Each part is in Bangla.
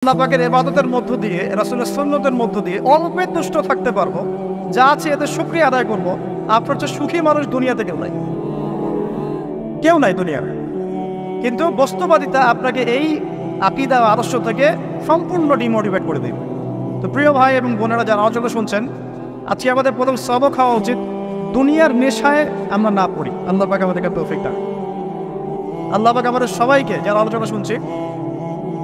আল্লাহ পাকের ইবাদতের মধ্য দিয়ে, রাসূলের সুন্নতের মধ্য দিয়ে অল্পে তুষ্ট থাকতে পারবো, যা আছে এতে শুকরিয়া আদায় করব। আপনার চেয়ে সুখী মানুষ দুনিয়াতে কেউ নাই দুনিয়ার। কিন্তু বস্তুবাদিতা আপনাকে এই আকীদা আদর্শ থেকে সম্পূর্ণ ডিমোটিভেট করে দেবে। তো প্রিয় ভাই এবং বোনেরা যারা আলোচনা শুনছেন, আজকে আমাদের প্রথম সবক হওয়া উচিত দুনিয়ার নেশায় আমরা না পড়ি। আল্লাহ পাক আমাদেরকে তৌফিক দান। আল্লাহ পাক আমাদের সবাইকে যারা আলোচনা শুনছি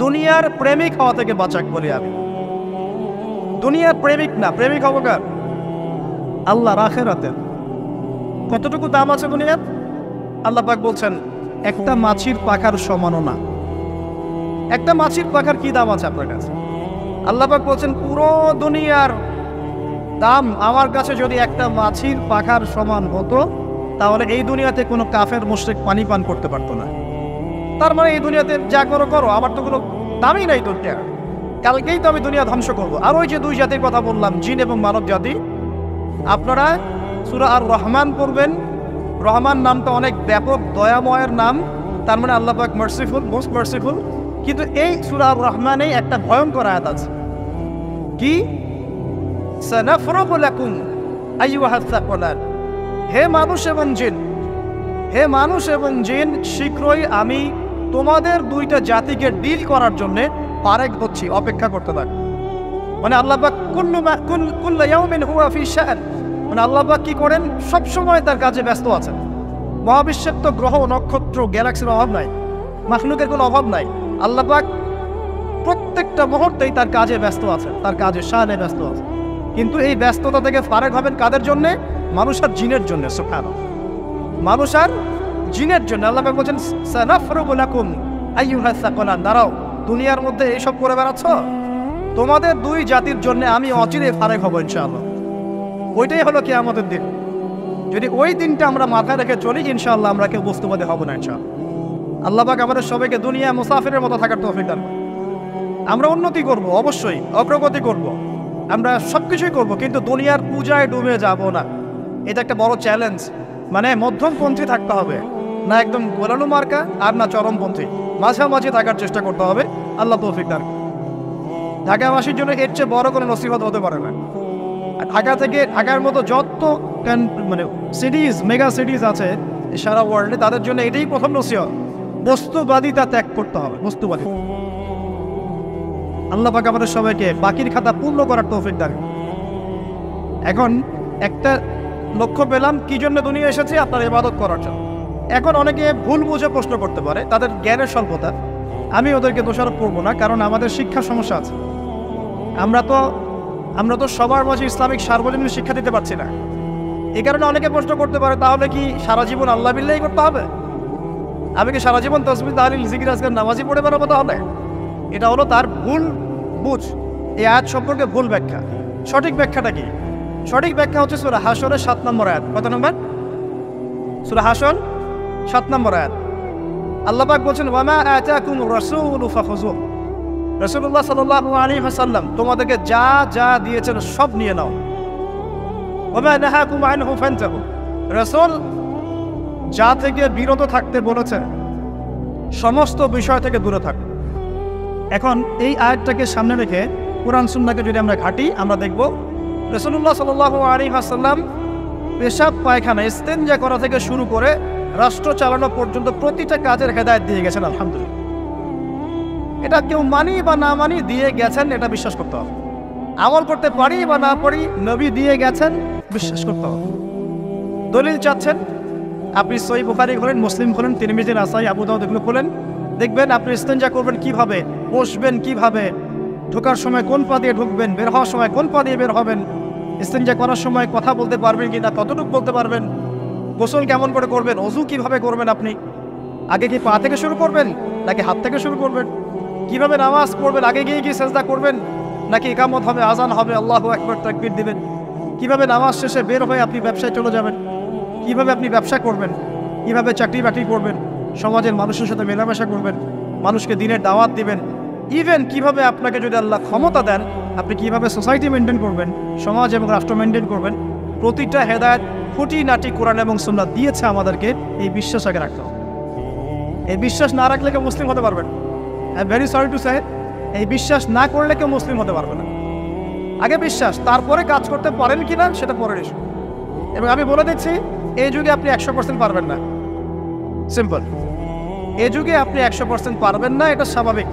দুনিয়ার প্রেমিক হওয়া থেকে বাঁচাক বলি আমি। দুনিয়ার প্রেমিক না, প্রেমিক হবো কার? আল্লাহর আখিরাতের। কতটুকু দাম আছে দুনিয়ার? আল্লাহ পাক বলছেন একটা মাছির পাখার সমানও না। একটা মাছির পাখার কি দাম আছে আপনার কাছে? আল্লাহ পাক বলছেন পুরো দুনিয়ার দাম আমার কাছে যদি একটা মাছির পাখার সমান হতো, তাহলে এই দুনিয়াতে কোনো কাফের মুশরিক পানি পান করতে পারতো না। তার মানে এই দুনিয়াতে যা করো করো, আমার তো কোনো দামই নাই দুনিয়া। কালকেই তো আমি দুনিয়া ধ্বংস করবো। আর ওই যে দুই জাতির কথা বললাম, জিন এবং মানব জাতি, আপনারা সূরা আর রহমান পড়বেন। রহমান নামটা অনেক ব্যাপক, দয়াময়ের নাম। তার মানে আল্লাহ পাক মার্সিফুল, মোস্ট মার্সিফুল। কিন্তু এই সূরা আর রহমানেই একটা ভয়ঙ্কর আয়াত আছে, কি? সানাফরগু লাকুম আইয়ুহাস সাকলান। হে মানুষ এবং জিন, হে মানুষ এবং জিন, শীঘ্রই আমি তোমাদের দুইটা জাতিকে ডিল করার জন্য পারেক হচ্ছি, অপেক্ষা করতে থাক। মানে আল্লাহ পাক কুল্লু ইয়াউমিন হুয়া ফি শাআন, মানে আল্লাহ পাক কি করেন? সবসময় তার কাজে ব্যস্ত আছেন। মহাবিশ্বের তো গ্রহ নক্ষত্র গ্যালাক্সির অভাব নাই, মাখলুকের কোনো অভাব নাই। আল্লাহ পাক প্রত্যেকটা মুহূর্তেই তার কাজে ব্যস্ত আছেন, তার কাজে শানে ব্যস্ত আছেন। কিন্তু এই ব্যস্ততা থেকে ফারেক হবেন কাদের জন্যে? মানুষ আর জিনের জন্য। সুবহানাল্লাহ, মানুষ আর জিনের জন্য। আল্লাহ পাক বলেন সানাফরগু লাকুম আইয়ুহাস সাকলান। দাঁড়াও, দুনিয়ার মধ্যে এইসব করে বেড়াচ্ছ, তোমাদের দুই জাতির জন্য আমি অচিরে ফারেক হব ইনশাআল্লাহ। ওইটাই হলো কিয়ামতের দিন। যদি ওই দিনটা আমরা মাথায় রেখে চলি, ইনশাআল্লাহ আমরা কেউ বস্তুবাদী হব না ইনশাআল্লাহ। আল্লাহ পাক আমাদের সবাইকে দুনিয়া মুসাফিরের মতো থাকার তৌফিক দান। আমরা উন্নতি করব, অবশ্যই অগ্রগতি করব, আমরা সবকিছুই করব, কিন্তু দুনিয়ার পূজায় ডুবে যাব না। এটা একটা বড় চ্যালেঞ্জ। মানে মধ্যমপন্থী থাকতে হবে, না একদম গোলালু মার্কা আর না চরমপন্থী, মাঝামাঝি থাকার চেষ্টা করতে হবে। আল্লাহ তৌফিক দান। ঢাকাবাসীর জন্য এর চেয়ে বড় কোনো নসিহত হতে পারে না। ঢাকা থেকে, ঢাকার মতো যত মানে সিটিজ, মেগা সিটিজ আছে সারা ওয়ার্ল্ডে, তাদের জন্য এটাই প্রথম নসিহত, বস্তুবাদিতা ত্যাগ করতে হবে। বস্তুবাদিতা। আল্লাহ পাক আমাদের সবাইকে বাকির খাতা পূর্ণ করার তৌফিক দান। এখন একটা লক্ষ্য পেলাম কি জন্য দুনিয়া এসেছে? আপনার ইবাদত করার জন্য। এখন অনেকে ভুল বুঝে প্রশ্ন করতে পারে, তাদের জ্ঞানের স্বল্পতা। আমি ওদেরকে দোষারোপ করবো না, কারণ আমাদের শিক্ষা সমস্যা আছে। আমরা তো সবার মাঝে ইসলামিক সার্বজনীন শিক্ষা দিতে পারছি না। এই কারণে অনেকে প্রশ্ন করতে পারে, তাহলে কি সারা জীবন আল্লাহ বিল্লাহি করতে হবে? আমি কি সারা জীবন তাসবিহ তাহলিল জিকির আজকার নামাজি পড়ে বেড়াবো? তাহলে এটা হলো তার ভুল বুঝ। এই আয়াত সম্পর্কে ভুল ব্যাখ্যা। সঠিক ব্যাখ্যাটা কি? সঠিক ব্যাখ্যা হচ্ছে সূরা হাশরের 7 নম্বর আয়াত। কত নম্বর? সূরা হাশর 7 নম্বর আয়াত। আল্লাহ পাক বলেন ওয়ামা আতাকুমুর রাসূলু ফাখুযুহু। রাসূলুল্লাহ সাল্লাল্লাহু আলাইহি ওয়াসাল্লাম তোমাদেরকে যা যা দিয়েছেন সব নিয়ে নাও। ওয়ামা নাহাকুম আনহু ফান্তাহু। রাসূল যা থেকে বিরত থাকতে বলেছেন সমস্ত বিষয় থেকে দূরে থাক। এখন এই আয়াতটাকে সামনে রেখে কোরআন সুন্নাহকে যদি আমরা ঘাঁটি, আমরা দেখব রাসূলুল্লাহ সাল্লাল্লাহু আলাইহি ওয়াসাল্লাম পেশাব পায়খানা ইস্তেনজা করা থেকে শুরু করে রাষ্ট্র চালানো পর্যন্ত প্রতিটা কাজের হেদায়েত দিয়ে গেছেন। আলহামদুলিল্লাহ, এটা কেউ মানি বা না মানি দিয়ে গেছেন, এটা বিশ্বাস করতে হবে। আমল করতে পারি বা না পারি, নবী দিয়ে গেছেন, বিশ্বাস করতে হবে। দলিল চাচ্ছেন, আপনি সহিহ বুখারী খোলেন, মুসলিম খোলেন, তিরমিজি, নাসাই, আবু দাউদ এগুলো খোলেন, দেখবেন আপনি ইস্তেনজা করবেন কিভাবে, বসবেন কিভাবে, ঢোকার সময় কোন পা দিয়ে ঢুকবেন, বের হওয়ার সময় কোন পা দিয়ে বের হবেন, ইস্তেনজা করার সময় কথা বলতে পারবেন কিনা, কতটুকু বলতে পারবেন, গোসল কেমন করে করবেন, ওযু কিভাবে করবেন, আপনি আগে কি পা থেকে শুরু করবেন নাকি হাত থেকে শুরু করবেন, কিভাবে নামাজ পড়বেন, আগে গিয়ে কি সেজদা করবেন নাকি ইকামত হবে, আজান হবে, আল্লাহু আকবার তাকবীর দিবেন, কিভাবে নামাজ শেষে বের হয়ে আপনি ব্যবসায় চলে যাবেন, কিভাবে আপনি ব্যবসা করবেন, কিভাবে চাকরি বাকরি করবেন, সমাজের মানুষের সাথে মেলামেশা করবেন, মানুষকে দিনের দাওয়াত দিবেন, ইভেন কিভাবে আপনাকে যদি আল্লাহ ক্ষমতা দেন আপনি কিভাবে সোসাইটি মেনটেন করবেন, সমাজ এবং রাষ্ট্র মেনটেন করবেন, প্রতিটা হেদায়েত খুঁটিনাটি কোরআন এবং সুন্নাহ দিয়েছে আমাদেরকে। এই বিশ্বাস আগে রাখতে হবে। এই বিশ্বাস না রাখলে কেউ মুসলিম হতে পারবেন। I am very sorry to say, এই বিশ্বাস না করলে কেউ মুসলিম হতে পারবে না। আগে বিশ্বাস, তারপরে কাজ করতে পারেন কিনা সেটা পরের ইস্যু। এবং আমি বলে দিচ্ছি, এই যুগে আপনি 100% পারবেন না, সিম্পল। এই যুগে আপনি 100% পারবেন না, এটা স্বাভাবিক।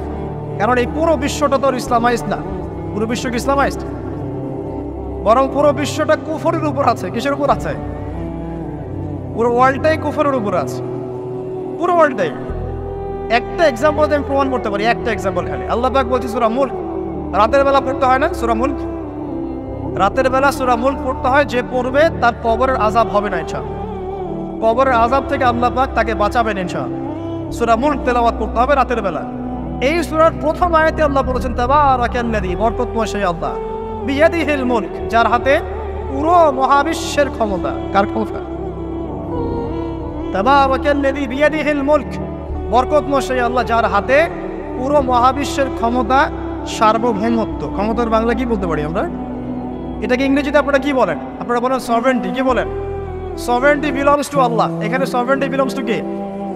কারণ এই পুরো বিশ্বটা তো ইসলামাইজড না। পুরো বিশ্ব কি ইসলামাইজড? বরং পুরো বিশ্বটা কুফরের উপর আছে। কিসের উপর আছে? পুরো ওয়ার্ল্ডটাই কুফরের উপর আছে, পুরো ওয়ার্ল্ডটাই। একটা এক্সাম্পল আমি প্রমাণ করতে পারি, একটা এক্সাম্পল খালি। আল্লাহ পাক বলছি সূরা মুলক, রাতের বেলা পড়তে হয় না সূরা মুলক? রাতের বেলা সূরা মুলক পড়তে হয়, যে পড়বে তার কবরের আযাব হবে না ইনশাআল্লাহ। কবরের আযাব থেকে আল্লাহ পাক তাকে বাঁচাবেন ইনশাআল্লাহ। সূরা মুলক তেলাওয়াত করতে হবে রাতের বেলা। এই সূরার প্রথম আয়াতে আল্লাহ বলেছেন তাবারাকাল্লাযী, বরকতময় সেই আল্লাহ, বিয়াদিহিল মুলক, যার হাতে পুরো মহাবিশ্বের ক্ষমতা। কার ক্ষমতা? তাবারাকাল্লাযী বিয়াদিহিল মুলক, বরকতময় সেই আল্লাহ, যার হাতে পুরো মহাবিশ্বের ক্ষমতা, সার্বভৌমত্ব। ক্ষমতার বাংলা কি বলতে পারি আমরা? এটাকে ইংরেজিতে আপনারা কি বলেন? আপনারা বলেন সভারেন্টি। কি বলেন? সভারেন্টি বিলংস টু আল্লাহ। এখানে সভারেন্টি বিলংস টু কে?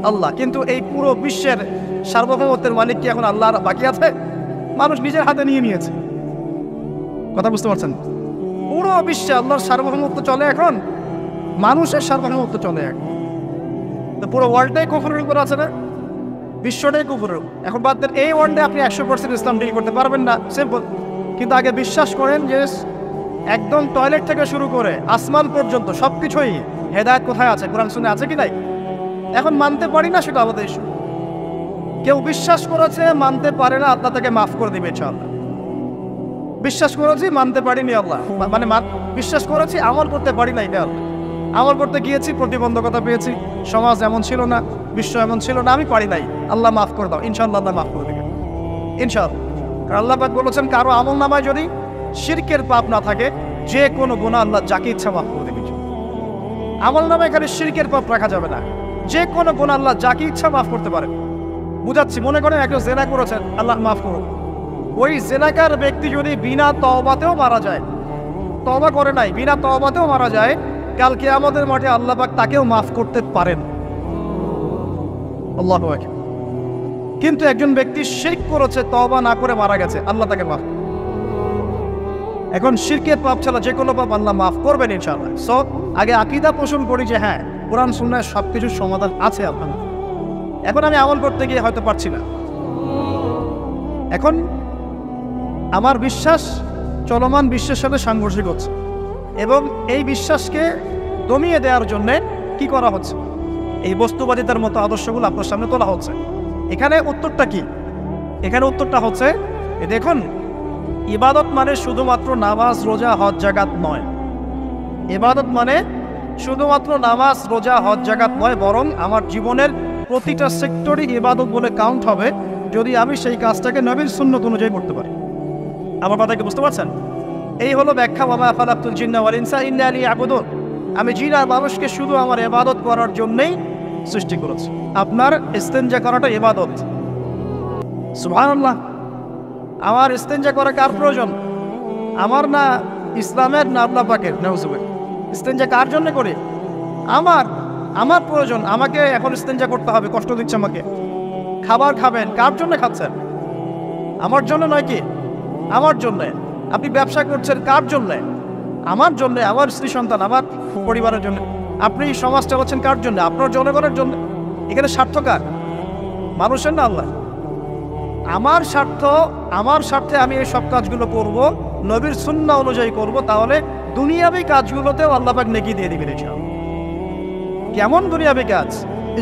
আল্লাহ। কিন্তু এই পুরো বিশ্বের সার্বভৌমত্বের মালিক কি এখন আল্লাহ বাকি আছে? মানুষ নিজের হাতে নিয়ে নিয়েছে। কথা বুঝতে পারছেন? পুরো বিশ্বে আল্লাহর সার্বভৌমত্ব চলে এখন, মানুষের সার্বভৌমত্ব চলে এখন। তো পুরো ওয়ার্ল্ডটাই কুফরের উপর আছে না? বিশ্বটাই কুফরের। এখন বাদ দেন, এই ওয়ার্ল্ডে আপনি 100% ইসলাম ডিল করতে পারবেন না, সিম্পল। কিন্তু আগে বিশ্বাস করেন যে একদম টয়লেট থেকে শুরু করে আসমান পর্যন্ত সবকিছুই হেদায়েত কোথায় আছে, কোরআন শুনে আছে কি নাই? এখন মানতে পারি না, সেটা আমাদের ইস্যু। কেউ বিশ্বাস করেছে, মানতে পারে না, আল্লাহ তাকে মাফ করে দিবে ইনশাআল্লাহ। বিশ্বাস করেছি, মানতে পারিনি, আল্লাহ মানে বিশ্বাস করেছি, আমল করতে পারি না, এটা আল্লাহ। আমল করতে গিয়েছি, প্রতিবন্ধকতা পেয়েছি, সমাজ এমন ছিল না, বিশ্ব এমন ছিল না, আমি পারি নাই, আল্লাহ মাফ করে দাও, ইনশাআল্লাহ আল্লাহ মাফ করে দেবে ইনশাআল্লাহ। কারণ আল্লাহ পাক বলেছেন, কারো আমল নামায় যদি শিরকের পাপ না থাকে, যে কোনো গুনাহ আল্লাহ যাকে ইচ্ছা মাফ করে দেবে। আমল নামায় এখানে শিরকের পাপ রাখা যাবে না, যে কোনো গুনাহ আল্লাহ যাকে ইচ্ছা মাফ করতে পারে। বুঝাচ্ছি, মনে করেন একজন জেনা করেছেন, আল্লাহ মাফ করুন। ওই জেনাকার ব্যক্তি যদি বিনা তওবাতেও মারা যায়, তওবা করে নাই, বিনা তওবাতেও মারা যায়, কাল কিয়ামতের মাঠে আল্লাহ পাক তাকেও মাফ করতে পারেন। আল্লাহু আকবার। কিন্তু একজন ব্যক্তি শিরক করেছে, তওবা না করে মারা গেছে, আল্লাহ তাকে মাফ। এখন শিরকের পাপ ছাড়া যে কোনো পাপ আল্লাহ মাফ করবেন ইনশাআল্লাহ। সো আগে আকীদা পোষণ করি যে হ্যাঁ, কোরআন সুন্নায় সবকিছুর সমাধান আছে আলহামদুলিল্লাহ। এখন আমি আমল করতে গিয়ে হয়তো পারছি না। এখন আমার বিশ্বাস চলমান বিশ্বের সাথে সাংঘর্ষিক হচ্ছে, এবং এই বিশ্বাসকে দমিয়ে দেওয়ার জন্যে কি করা হচ্ছে? এই বস্তুবাদিতার মতো আদর্শগুলো আপনার সামনে তোলা হচ্ছে। এখানে উত্তরটা কি? এখানে উত্তরটা হচ্ছে, দেখুন, ইবাদত মানে শুধুমাত্র নামাজ, রোজা, হজ, জাকাত নয়। ইবাদত মানে শুধুমাত্র নামাজ, রোজা, হজ, জাকাত নয়, বরং আমার জীবনের প্রতিটা সেক্টরই ইবাদত বলে কাউন্ট হবে যদি আমি সেই কাজটাকে নবীর সুন্নত অনুযায়ী করতে পারি। আমার কথা কি বুঝতে পারছেন? এই হলো ব্যাখ্যা, ওয়া খালাকতুল জিন্না ওয়াল ইনসা ইল্লা লিয়াবুদুন। আমি জিন আর মানুষকে শুধু আমার ইবাদত করার জন্যই সৃষ্টি করেছি। আপনার ইস্তেনজা করাটা ইবাদত। সুবহানাল্লাহ। আমার ইস্তেনজা করা কার প্রয়োজন? আমার না, ইসলামের না আল্লাহ পাকের? নাউজুবিল্লাহ। ইস্তেনজা কার জন্য করি? আমার প্রয়োজন। আমাকে এখন ইস্তেনজা করতে হবে, কষ্ট দিচ্ছে আমাকে। খাবার খাবেন, কার জন্য খাচ্ছেন? আমার জন্য নয় কি? আমার জন্যে। আপনি ব্যবসা করছেন, কার জন্যে? আমার জন্যে, আমার স্ত্রী সন্তান, আমার পরিবারের জন্য। আপনি সমাজ চালাচ্ছেন কার জন্য? আপনার জনগণের জন্য। এখানে স্বার্থ কার? মানুষের না আল্লাহ? আমার স্বার্থে আমি এই সব কাজগুলো করব, নবীর সুন্নাহ অনুযায়ী করব, তাহলে দুনিয়াবী কাজগুলোতেও আল্লাহ পাক নেকি দিয়ে দিবেন ইনশাআল্লাহ। কেমন দুনিয়াবী কাজ?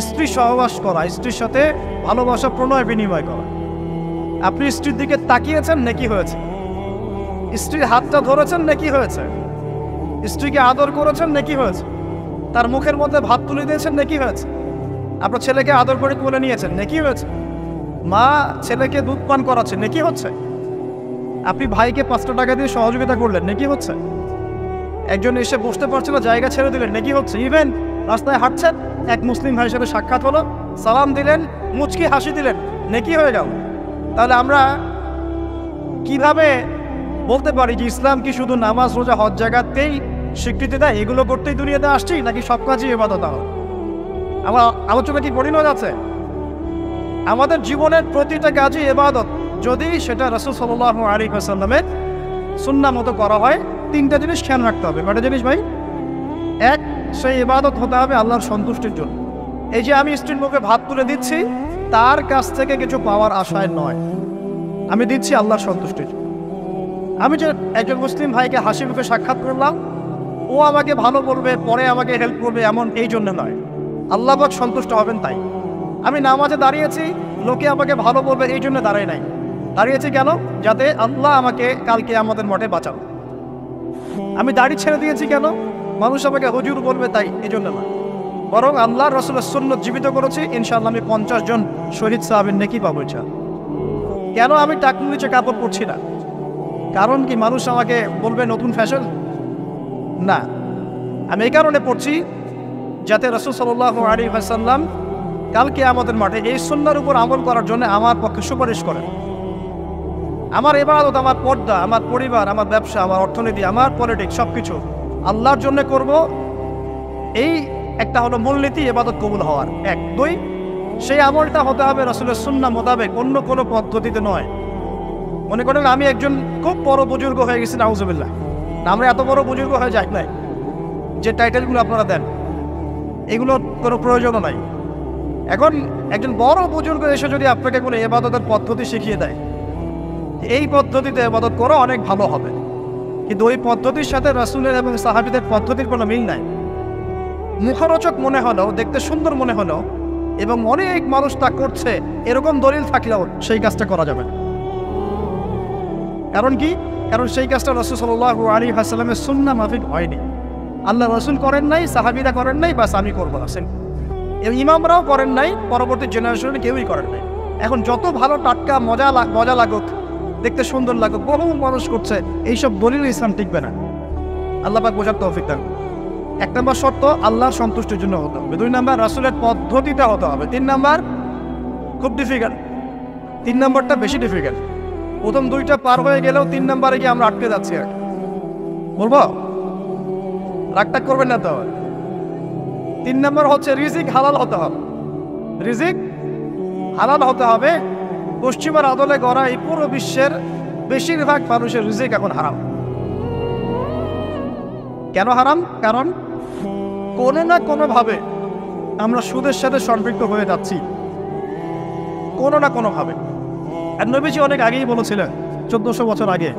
স্ত্রী সহবাস করা, স্ত্রীর সাথে ভালোবাসা, প্রণয় বিনিময় করা। আপনি স্ত্রীর দিকে তাকিয়েছেন, নেকি হয়েছে। স্ত্রীর হাতটা ধরেছেন, নেকি হয়েছে। স্ত্রীকে আদর করেছেন, নেকি হয়েছে। তার মুখের মধ্যে ভাত তুলে দিয়েছেন, নেকি হয়েছে। আপনার ছেলেকে আদর করে কোলে নিয়েছেন, নেকি হয়েছে। মা ছেলেকে দুধ পান করাচ্ছে, নেকি হচ্ছে। আপনি ভাইকে 5টা টাকা দিয়ে সহযোগিতা করলেন, নেকি হচ্ছে। একজন এসে বসতে পারছে না, জায়গা ছেড়ে দিলেন, নেকি হচ্ছে। ইভেন রাস্তায় হাঁটছেন, এক মুসলিম ভাইয়ের সাথে সাক্ষাৎ হলো, সালাম দিলেন, মুচকি হাসি দিলেন, নেকি হয়ে গেল। তাহলে আমরা কিভাবে বলতে পারি যে ইসলাম কি শুধু নামাজ, রোজা, হজ, জাকাতকেই স্বীকৃতি দেয়? এগুলো করতেই দুনিয়াতে আসছি, নাকি সব কাজই ইবাদত? আমার আলোচনা কি পরিণত আছে? আমাদের জীবনের প্রতিটা কাজই ইবাদত যদি সেটা রাসূল সাল্লাল্লাহু আলাইহি ওয়াসাল্লামের সুন্নাহ মতো করা হয়। তিনটা জিনিস খেয়াল রাখতে হবে। কয়টা জিনিস ভাই? এক, সেই ইবাদত হতে হবে আল্লাহর সন্তুষ্টির জন্য। এই যে আমি স্ত্রীর মুখে ভাত তুলে দিচ্ছি, তার কাছ থেকে কিছু পাওয়ার আশায় নয়, আমি দিচ্ছি আল্লাহর সন্তুষ্টির জন্য। আমি যে একজন মুসলিম ভাইকে হাসি মুখে সাক্ষাৎ করলাম, ও আমাকে ভালো বলবে, পরে আমাকে হেল্প করবে, এমন এই জন্য নয়, আল্লাহ পাক সন্তুষ্ট হবেন তাই। আমি নামাজে দাঁড়িয়েছি, লোকে আমাকে ভালো বলবে এই জন্য দাঁড়াই নাই, দাঁড়িয়েছি কেন? যাতে আল্লাহ আমাকে কালকে আমাদের মঠে বাঁচাও। আমি দাড়ি ছেড়ে দিয়েছি কেন? মানুষ আমাকে হুজুর বলবে তাই, এই জন্য না, বরং আল্লাহ রাসূলের সুন্নাত জীবিত করেছি, ইনশাআল্লাহ আমি 50 জন শহীদ সাহাবীর নেকি পাবো ইনশাআল্লাহ। কেন আমি টাকনুর নিচে কাপড় পরছি না? কারণ কি মানুষ আমাকে বলবে নতুন ফ্যাশন? না, আমি এই কারণে পড়ছি যাতে রাসূল সাল্লাল্লাহু আলাইহি ওয়াসাল্লাম কালকে আমাদের মাঠে এই সুন্নাহর উপর আমল করার জন্য আমার পক্ষে সুপারিশ করেন। আমার ইবাদত, আমার পর্দা, আমার পরিবার, আমার ব্যবসা, আমার অর্থনীতি, আমার পলিটিক্স সবকিছু আল্লাহর জন্য করব, এই একটা হলো মূলনীতি ইবাদত কবুল হওয়ার। এক। দুই, সেই আমলটা হতে হবে রাসূলের সুন্নাহ মোতাবেক, অন্য কোনো পদ্ধতিতে নয়। মনে করেন আমি একজন খুব বড় বুজুর্গ হয়ে গেছি, নাউজুবিল্লাহ, আমরা এত বড় বুজুর্গ হয়ে যাই নাই, যে টাইটেলগুলো আপনারা দেন এগুলোর কোনো প্রয়োজনও নাই। এখন একজন বড় বুজুর্গ এসে যদি আপনাকে কোনো ইবাদতের পদ্ধতি শিখিয়ে দেয়, এই পদ্ধতিতে ইবাদত করা অনেক ভালো হবে, কিন্তু ওই পদ্ধতির সাথে রাসূলের এবং সাহাবীদের পদ্ধতির কোনো মিল নাই। মুখরোচক মনে হলেও, দেখতে সুন্দর মনে হলেও, এবং অনেক মানুষ তা করছে এরকম দলিল থাকলেও সেই কাজটা করা যাবে না। কারণ কি? কারণ সেই কাজটা রাসূল সাল্লাল্লাহু আলাইহি ওয়াসাল্লামের সুন্নাহ মাফিক হয়নি। আল্লাহ রাসূল করেন নাই, সাহাবীরা করেন নাই, বাস আমি করবো না। ইমামরাও করেন নাই, পরবর্তী জেনারেশনে কেউই করেন নাই। এখন যত ভালো টাটকা মজা লাগুক, দেখতে সুন্দর লাগুক, বহু মানুষ করছে, এইসব দলিল ইসলাম টিকবে না। আল্লাহ পাক বোঝার তৌফিক দান। এক নম্বর শর্ত আল্লাহর সন্তুষ্টির জন্য হতে হবে। দুই নম্বর রাসূলের পদ্ধতিতে হতে হবে। তিন নম্বর খুব ডিফিকাল্ট, তিন নম্বরটা বেশি ডিফিকাল্ট। প্রথম দুইটা পার হয়ে গেলেও তিন নম্বরে গিয়ে আমরা আটকে যাচ্ছি। আর বলবো, রাগটাগ করবেন না তো। তিন নম্বর হচ্ছে রিজিক হালাল হতে হবে। রিজিক হালাল হতে হবে। পশ্চিমার আদলে গড়া এই পুরো বিশ্বের বেশিরভাগ মানুষের রিজিক এখন হারাম। কেন হারাম? কারণ কোনো না কোনোভাবে আমরা সুদের সাথে সম্পৃক্ত হয়ে যাচ্ছি, কোনো না কোনোভাবে। আর নবীজি অনেক আগেই বলেছিলেন, 1400 বছর আগে,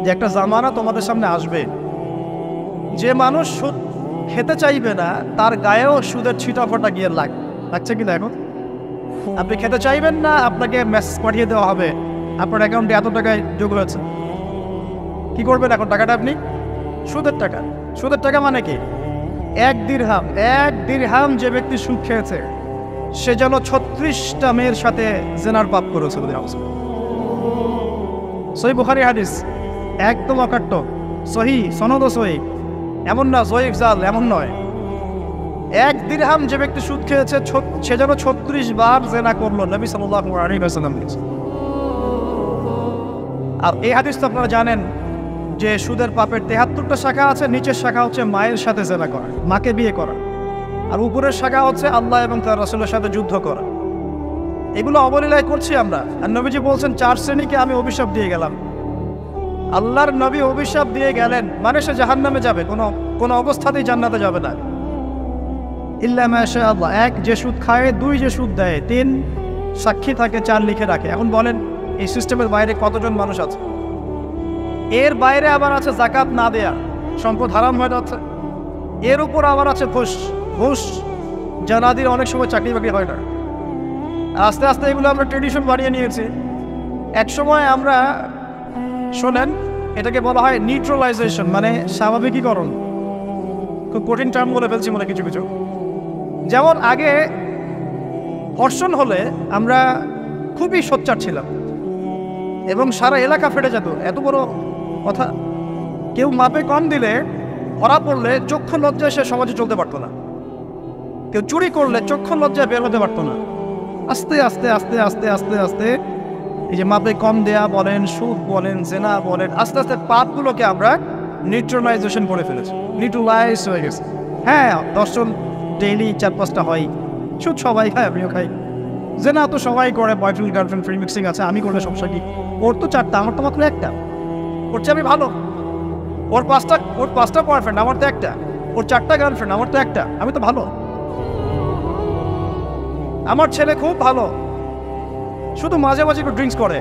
যে একটা জামানা তোমাদের সামনে আসবে, যে মানুষ সুদ খেতে চাইবে না তার গায়েও সুদের ছিটাফোঁটা গিয়ে লাগছে কি দেখো। আপনি খেতে চাইবেন না, আপনাকে মেসেজ পাঠিয়ে দেওয়া হবে আপনার অ্যাকাউন্টে এত টাকায় যোগ হয়েছে। কি করবেন এখন? টাকাটা আপনি সুদের টাকা। সুদের টাকা মানে কি? এক দিরহাম যে ব্যক্তি সুদ খেয়েছে সে যেন 36টা মেয়ের সাথে জেনার পাপ করেছে। সহিহ বুখারী হাদিস, একদম অকাট্য, সহিহ, সনদ সহিহ, এমন না জয়ীফ জাল, এমন নয়। এক দিরহাম যে ব্যক্তি সুদ খেয়েছে সে যেন 36 বার জেনা করলো, নবী সাল্লাল্লাহু আলাইহি ওয়াসাল্লাম বলেছেন। আর এই হাদিস তো আপনারা জানেন যে সুদের পাপের 73টা শাখা আছে। নিচের শাখা হচ্ছে মায়ের সাথে জেনা করা, মাকে বিয়ে করা, আর উপরের শাখা হচ্ছে আল্লাহ এবং তার রাসূলের সাথে যুদ্ধ করা। এগুলো অবলীলায় করছি আমরা। আর নবীজি বলছেন 4 শ্রেণীকে আমি অভিশাপ দিয়ে গেলাম। আল্লাহর নবী অভিশাপ দিয়ে গেলেন মানে সে জাহান্নামে যাবে, কোনো অবস্থাতেই জান্নাতে যাবে না। ইল্লা মাশা আল্লাহ। 1, যে সুদ খায়। 2, যে সুদ দেয়। 3, সাক্ষী থাকে। 4, লিখে রাখে। এখন বলেন এই সিস্টেমের বাইরে কতজন মানুষ আছে? এর বাইরে আবার আছে যাকাত না দেয়া, সম্পদ হারাম হয়ে যাচ্ছে। এর উপর আবার আছে ঘুষ, জানাদির অনেক সময় চাকরি বাকরি হয় না। আস্তে আস্তে এগুলো আমরা ট্রেডিশন বানিয়ে নিয়েছি। এক সময় আমরা, শোনেন, এটাকে বলা হয় নিউট্রালাইজেশন, মানে স্বাভাবিকীকরণ। খুব কঠিন টার্ম বলে ফেলছি মনে কিছু কিছু। যেমন আগে ধর্ষণ হলে আমরা খুবই সোচ্চার ছিলাম এবং সারা এলাকা ফেটে যেত, এত বড় কথা। কেউ মাপে কম দিলে, ধরা পড়লে চক্ষু লজ্জায় সে সমাজে চলতে পারতো না। কেউ চুরি করলে চক্ষু লজ্জায় বের হতে পারতো না। আস্তে আস্তে আস্তে আস্তে আস্তে আস্তে এই যে মাপে কম দেয়া বলেন, সুদ বলেন, জেনা বলেন, আস্তে আস্তে পাপগুলোকে আমরা নিউট্রালাইজেশন করে ফেলেছি, নিউট্রালাইজ হয়ে গেছে। হ্যাঁ, দর্শন ডেইলি 4-5টা হয়, সুদ সবাই খায়, আমিও খাই, যে না তো সবাই করে, বয়ফ্রেন্ড গার্লফ্রেন্ড ফ্রি মিক্সিং আছে, আমি করলে সমস্যা কি? ওর তো 4টা, আমার তো মাত্র 1টা। ওর চেয়ে আমি ভালো। ওর 5টা বয়ফ্রেন্ড, আমার তো 1টা। ওর 4টা গার্লফ্রেন্ড, আমার তো 1টা। আমি তো ভালো। আমার ছেলে খুব ভালো, শুধু মাঝে মাঝে একটু ড্রিঙ্কস করে,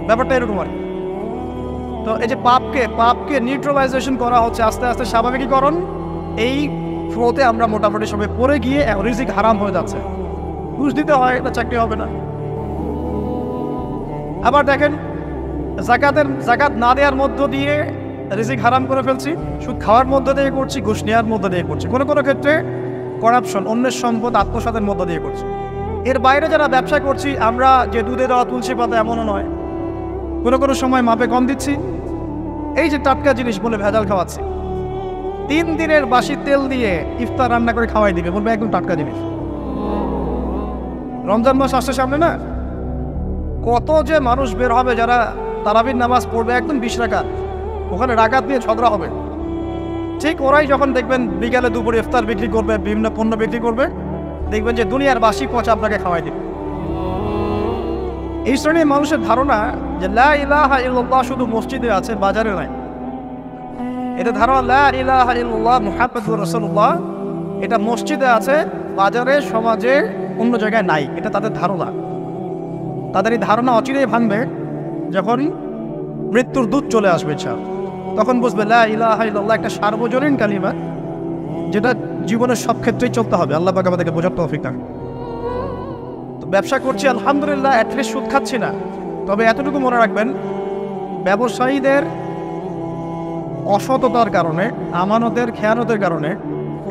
ব্যাপারটা এরকম আর কি। তো এই যে পাপকে নিউট্রালাইজেশন করা হচ্ছে আস্তে আস্তে স্বাভাবিকীকরণ, এই ফ্লোতে আমরা মোটামুটি সবাই পড়ে গিয়ে রিজিক হারাম হয়ে যাচ্ছে। ঘুষ দিতে হয়, এটা চাকরি হবে না। আবার দেখেন, জাকাত না দেওয়ার মধ্য দিয়ে রিজিক হারাম করে ফেলছি, সুদ খাওয়ার মধ্য দিয়ে করছি, ঘুষ নেওয়ার মধ্য দিয়ে করছি, কোনো কোনো ক্ষেত্রে করাপশন, অন্যের সম্পদ আত্মসাতের মধ্য দিয়ে করছি। এর বাইরে যারা ব্যবসা করছি, আমরা যে দুধে দেওয়া তুলসী পাতা এমনও নয়, কোনো কোনো সময় মাপে কম দিচ্ছি। এই যে টাটকা জিনিস বলে ভেজাল খাওয়াচ্ছি, 3 দিনের বাসি তেল দিয়ে ইফতার রান্না করে খাওয়াই দিবে, বলবে একদম টাটকা জিনিস। রমজান মাস আসছে সামনে না, কত যে মানুষ বের হবে যারা তারাবির নামাজ পড়বে একদম 20 রাকাত, ওখানে রাকাত নিয়ে ঝগড়া হবে। ঠিক ওরাই যখন দেখবেন বিকালে দুপুরে ইফতার বিক্রি করবে, বিভিন্ন পণ্য বিক্রি করবে, দেখবেন যে দুনিয়ার বাসি পচা আপনাকে খাওয়াই দিবে। এই শ্রেণীর মানুষের ধারণা যে লা ইলাহা ইল্লাল্লাহ শুধু মসজিদে আছে, বাজারে নাই। এটা ধারণা লা ইলাহা ইল্লাল্লাহ মুহাম্মাদুর রাসূলুল্লাহ এটা মসজিদে আছে, বাজারে সমাজে অন্য জায়গায় নাই, এটা তাদের ধারণা। তাদের এই ধারণা অচিরেই ভাঙবে যখন মৃত্যুর দূত চলে আসবে, তখন বুঝবে লা ইলাহা ইল্লাল্লাহ একটা সার্বজনীন কালিমা, যেটা জীবনের সব ক্ষেত্রেই চলতে হবে। আল্লাহ পাক আমাদেরকে বোঝার তৌফিক দান। তো ব্যবসা করছি আলহামদুলিল্লাহ, অ্যাটলিস্ট সুদ খাচ্ছি না। তবে এতটুকু মনে রাখবেন, ব্যবসায়ীদের অসততার কারণে, আমানতের খেয়ানতের কারণে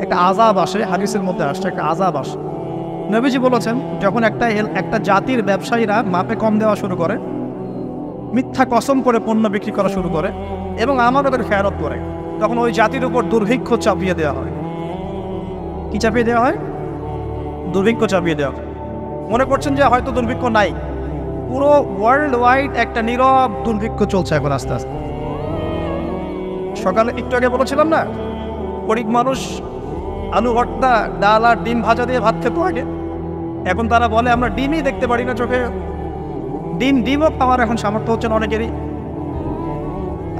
একটা আযাব আসে। হাদিসের মধ্যে আসছে একটা আযাব আসে। নবীজি বলেছেন, যখন একটা জাতির ব্যবসায়ীরা মাপে কম দেওয়া শুরু করে, মিথ্যা কসম করে পণ্য বিক্রি করা শুরু করে এবং আমানতের খেয়ানত করে, তখন ওই জাতির উপর দুর্ভিক্ষ চাপিয়ে দেওয়া হয়। কি চাপিয়ে দেওয়া হয়? দুর্ভিক্ষ চাপিয়ে দেওয়া হয়। মনে করছেন যে হয়তো দুর্ভিক্ষ নাই, পুরো ওয়ার্ল্ড ওয়াইড একটা নীরব দুর্ভিক্ষ চলছে এখন আস্তে আস্তে। সকালে একটু আগে বলেছিলাম না, গরিব মানুষ আলু ভর্তা, ডাল আর ডিম ভাজা দিয়ে ভাত খেত আগে, এখন তারা বলে আমরা ডিমই দেখতে পারি না চোখে। ডিমও পাওয়ার এখন সামর্থ্য হচ্ছে না অনেকেরই।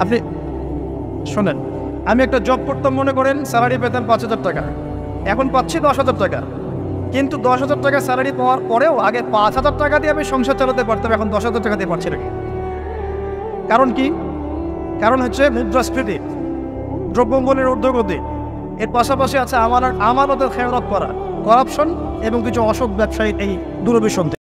আপনি শোনেন, আমি একটা জব করতাম, মনে করেন স্যালারি পেতাম 5,000 টাকা, এখন পাচ্ছি 10,000 টাকা। কিন্তু 10,000 টাকা স্যালারি পাওয়ার পরেও আগে 5,000 টাকা দিয়ে আমি সংসার চালাতে পারতাম, এখন 10,000 টাকা দিয়ে পারছি না। কারণ কি? কারণ হচ্ছে মুদ্রাস্ফীতি, দ্রব্যমূল্যের ঊর্ধ্বগতি, এর পাশাপাশি আছে আমানতের খেয়ানত করা, করাপশন এবং কিছু অসৎ ব্যবসায়ীর এই দুরভিসন্ধি।